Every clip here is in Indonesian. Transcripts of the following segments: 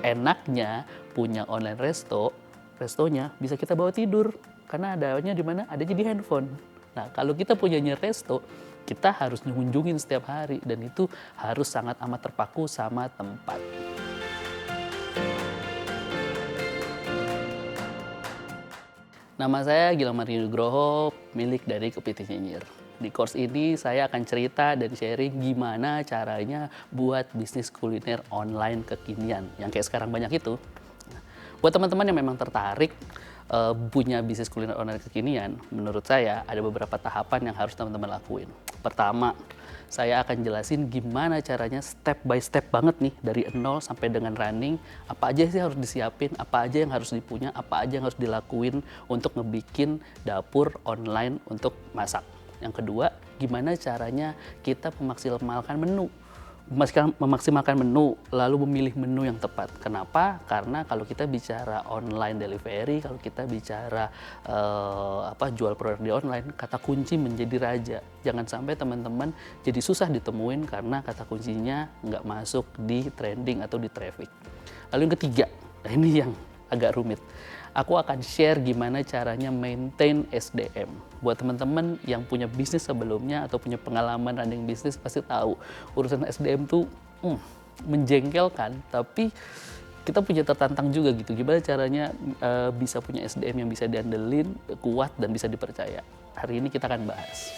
Enaknya punya online restonya bisa kita bawa tidur. Karena adanya di mana? Adanya di handphone. Nah, kalau kita punyanya resto, kita harus ngunjungin setiap hari dan itu harus sangat amat terpaku sama tempat. Nama saya Gilang Mario Nugroho, milik dari Kepiting Nyinyir. Di course ini saya akan cerita dan sharing gimana caranya buat bisnis kuliner online kekinian yang kayak sekarang banyak itu. Buat teman-teman yang memang tertarik punya bisnis kuliner online kekinian, menurut saya ada beberapa tahapan yang harus teman-teman lakuin. Pertama, saya akan jelasin gimana caranya step by step banget nih dari nol sampai dengan running. Apa aja sih harus disiapin, apa aja yang harus dipunya, apa aja yang harus dilakuin untuk ngebikin dapur online untuk masak. Yang kedua, gimana caranya kita memaksimalkan menu, lalu memilih menu yang tepat. Kenapa? Karena kalau kita bicara online delivery, kalau kita bicara jual produk di online, kata kunci menjadi raja. Jangan sampai teman-teman jadi susah ditemuin karena kata kuncinya nggak masuk di trending atau di traffic. Lalu yang ketiga, nah ini yang agak rumit. Aku akan share gimana caranya maintain SDM. Buat teman-teman yang punya bisnis sebelumnya atau punya pengalaman running bisnis pasti tahu urusan SDM tuh menjengkelkan, tapi kita punya tertantang juga gitu. Gimana caranya bisa punya SDM yang bisa diandelin, kuat dan bisa dipercaya. Hari ini kita akan bahas.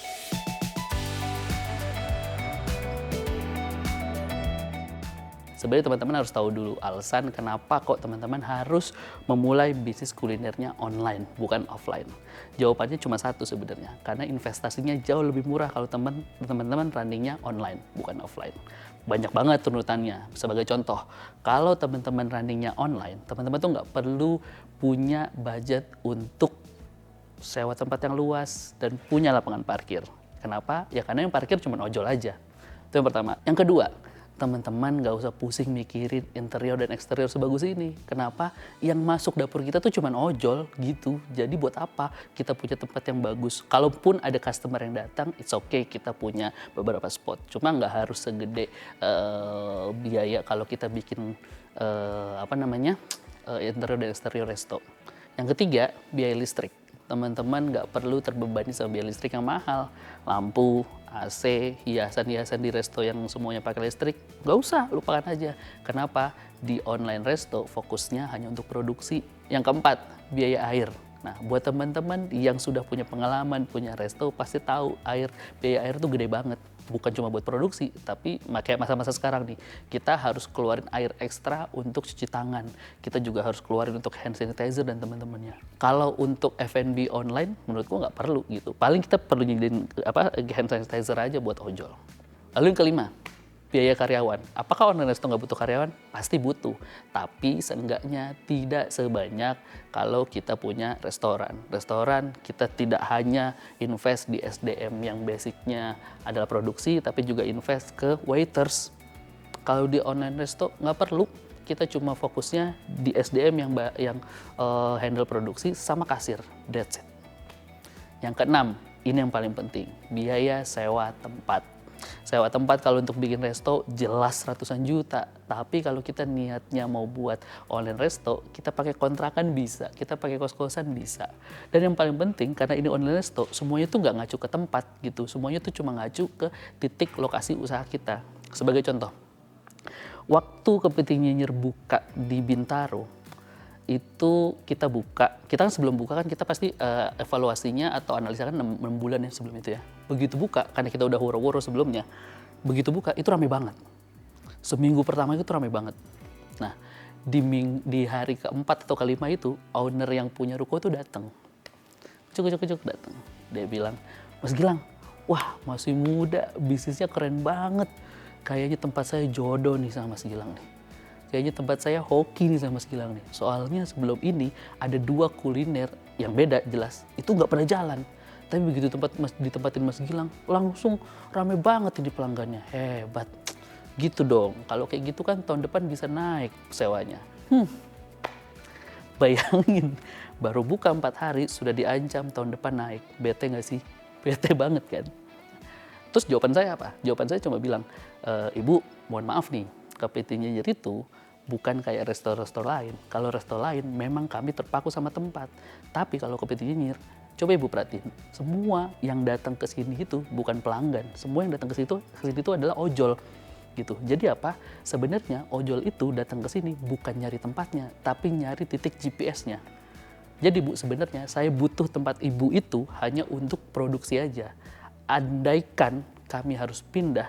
Sebenarnya teman-teman harus tahu dulu alasan kenapa kok teman-teman harus memulai bisnis kulinernya online, bukan offline. Jawabannya cuma satu sebenarnya, karena investasinya jauh lebih murah kalau teman-teman runningnya online, bukan offline. Banyak banget turutannya. Sebagai contoh, kalau teman-teman runningnya online, teman-teman tuh nggak perlu punya budget untuk sewa tempat yang luas dan punya lapangan parkir. Kenapa? Ya karena yang parkir cuma ojol aja. Itu yang pertama. Yang kedua, teman-teman nggak usah pusing mikirin interior dan eksterior sebagus ini. Kenapa? Yang masuk dapur kita tuh cuman ojol gitu. Jadi buat apa kita punya tempat yang bagus? Kalaupun ada customer yang datang, it's okay kita punya beberapa spot. Cuma nggak harus segede biaya kalau kita bikin interior dan eksterior resto. Yang ketiga, biaya listrik. Teman-teman nggak perlu terbebani sama biaya listrik yang mahal. Lampu, AC, hiasan-hiasan di resto yang semuanya pakai listrik, nggak usah, lupakan aja. Kenapa? Di online resto fokusnya hanya untuk produksi. Yang keempat, biaya air. Nah, buat teman-teman yang sudah punya pengalaman, punya resto, pasti tahu biaya air tuh gede banget. Bukan cuma buat produksi, tapi kayak masa-masa sekarang nih, kita harus keluarin air ekstra untuk cuci tangan. Kita juga harus keluarin untuk hand sanitizer dan teman-temannya. Kalau untuk F&B online, menurutku nggak perlu gitu. Paling kita perlu nyediain hand sanitizer aja buat ojol. Lalu yang kelima, biaya karyawan. Apakah online resto nggak butuh karyawan? Pasti butuh. Tapi seenggaknya tidak sebanyak kalau kita punya restoran. Restoran kita tidak hanya invest di SDM yang basicnya adalah produksi, tapi juga invest ke waiters. Kalau di online resto nggak perlu. Kita cuma fokusnya di SDM yang handle produksi sama kasir. That's it. Yang keenam, ini yang paling penting, biaya sewa tempat. Sewa tempat kalau untuk bikin resto jelas ratusan juta. Tapi kalau kita niatnya mau buat online resto, kita pakai kontrakan bisa, kita pakai kos-kosan bisa. Dan yang paling penting karena ini online resto, semuanya tuh nggak ngacu ke tempat gitu. Semuanya tuh cuma ngacu ke titik lokasi usaha kita. Sebagai contoh, waktu Kepiting Nyinyir buka di Bintaro, itu kita kan sebelum buka kan kita pasti evaluasinya atau analisa kan 6 bulan ya sebelum itu ya. Begitu buka, karena kita udah woro-woro sebelumnya, begitu buka itu rame banget. Seminggu pertama itu rame banget. Nah, di hari keempat atau kelima itu, owner yang punya ruko itu datang. Cuk datang. Dia bilang, Mas Gilang, wah masih muda, bisnisnya keren banget. Kayaknya tempat saya jodoh nih sama Mas Gilang nih. Kayaknya tempat saya hoki nih sama Mas Gilang nih. Soalnya sebelum ini ada 2 kuliner yang beda jelas. Itu nggak pernah jalan. Tapi begitu ditempatin Mas Gilang, langsung rame banget ini pelanggannya. Hebat. Gitu dong. Kalau kayak gitu kan tahun depan bisa naik sewanya. Bayangin, baru buka 4 hari sudah diancam tahun depan naik. Bete nggak sih? Bete banget kan? Terus jawaban saya apa? Jawaban saya cuma bilang, Ibu, mohon maaf nih. Kepiting nyinyir itu bukan kayak resto-resto lain. Kalau resto lain memang kami terpaku sama tempat. Tapi kalau kepiting nyinyir, coba Ibu perhatiin, semua yang datang ke sini itu bukan pelanggan. Semua yang datang ke sini itu adalah ojol. Gitu. Jadi apa? Sebenarnya ojol itu datang ke sini bukan nyari tempatnya, tapi nyari titik GPS-nya. Jadi Bu, sebenarnya saya butuh tempat Ibu itu hanya untuk produksi aja. Andaikan kami harus pindah,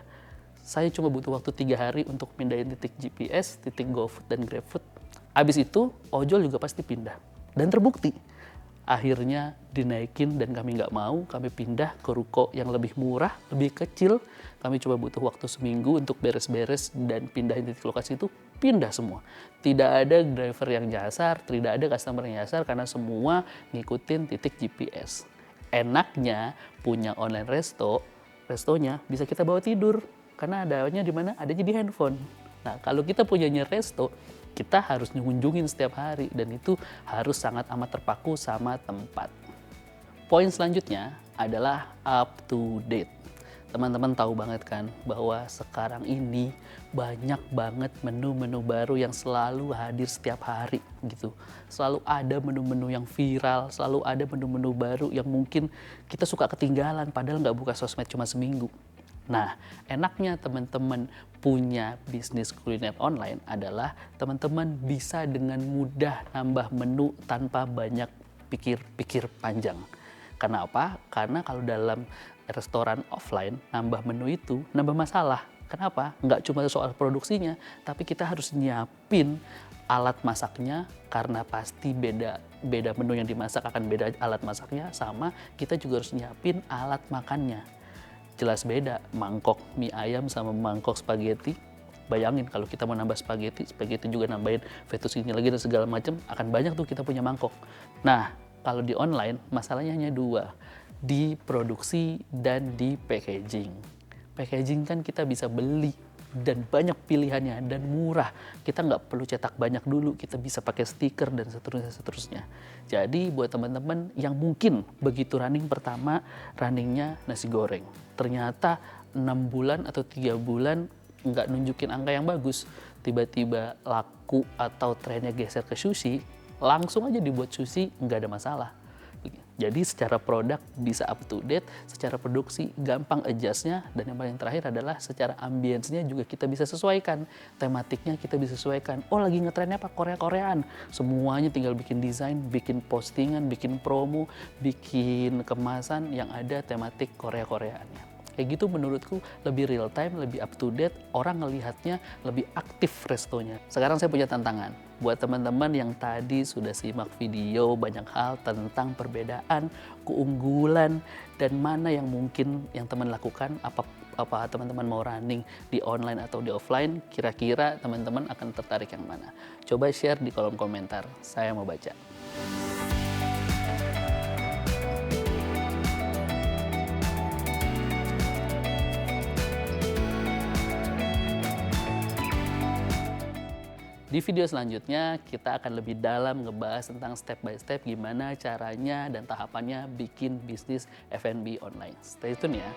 saya cuma butuh waktu 3 hari untuk pindahin titik GPS, titik GoFood dan GrabFood. Habis itu, ojol juga pasti pindah. Dan terbukti. Akhirnya dinaikin dan kami nggak mau, kami pindah ke ruko yang lebih murah, lebih kecil. Kami coba butuh waktu seminggu untuk beres-beres dan pindahin titik lokasi itu, pindah semua. Tidak ada driver yang nyasar, tidak ada customer yang nyasar karena semua ngikutin titik GPS. Enaknya punya online restonya bisa kita bawa tidur. Karena adanya di mana? Adanya di handphone. Nah, kalau kita punyanya resto, kita harus ngunjungin setiap hari dan itu harus sangat amat terpaku sama tempat. Poin selanjutnya adalah up to date. Teman-teman tahu banget kan bahwa sekarang ini banyak banget menu-menu baru yang selalu hadir setiap hari gitu. Selalu ada menu-menu yang viral, selalu ada menu-menu baru yang mungkin kita suka ketinggalan padahal nggak buka sosmed cuma seminggu. Nah, enaknya teman-teman punya bisnis kuliner online adalah teman-teman bisa dengan mudah nambah menu tanpa banyak pikir-pikir panjang. Kenapa? Karena kalau dalam restoran offline, nambah menu itu nambah masalah. Kenapa? Nggak cuma soal produksinya, tapi kita harus nyiapin alat masaknya karena pasti beda menu yang dimasak akan beda alat masaknya, sama kita juga harus nyiapin alat makannya. Jelas beda mangkok mie ayam sama mangkok spaghetti. Bayangin kalau kita mau nambah spaghetti juga nambahin fettuccine lagi dan segala macam, akan banyak tuh kita punya mangkok. Nah, kalau di online masalahnya hanya 2, di produksi dan di packaging. Packaging kan kita bisa beli dan banyak pilihannya dan murah. Kita nggak perlu cetak banyak dulu, kita bisa pakai stiker dan seterusnya. Jadi buat teman-teman yang mungkin begitu running pertama, runningnya nasi goreng. Ternyata 6 bulan atau 3 bulan nggak nunjukin angka yang bagus. Tiba-tiba laku atau trennya geser ke sushi, langsung aja dibuat sushi, nggak ada masalah. Jadi secara produk bisa up to date, secara produksi gampang adjust-nya, dan yang paling terakhir adalah secara ambience-nya juga kita bisa sesuaikan. Tematiknya kita bisa sesuaikan. Oh, lagi ngetrennya apa? Korea-Koreaan. Semuanya tinggal bikin desain, bikin postingan, bikin promo, bikin kemasan yang ada tematik Korea-Koreaannya. Kayak gitu menurutku lebih real time, lebih up to date, orang ngelihatnya lebih aktif restonya. Sekarang saya punya tantangan. Buat teman-teman yang tadi sudah simak video banyak hal tentang perbedaan, keunggulan, dan mana yang mungkin yang teman lakukan, apa teman-teman mau running di online atau di offline, kira-kira teman-teman akan tertarik yang mana? Coba share di kolom komentar, saya mau baca. Di video selanjutnya kita akan lebih dalam ngebahas tentang step by step gimana caranya dan tahapannya bikin bisnis F&B online. Stay tune ya.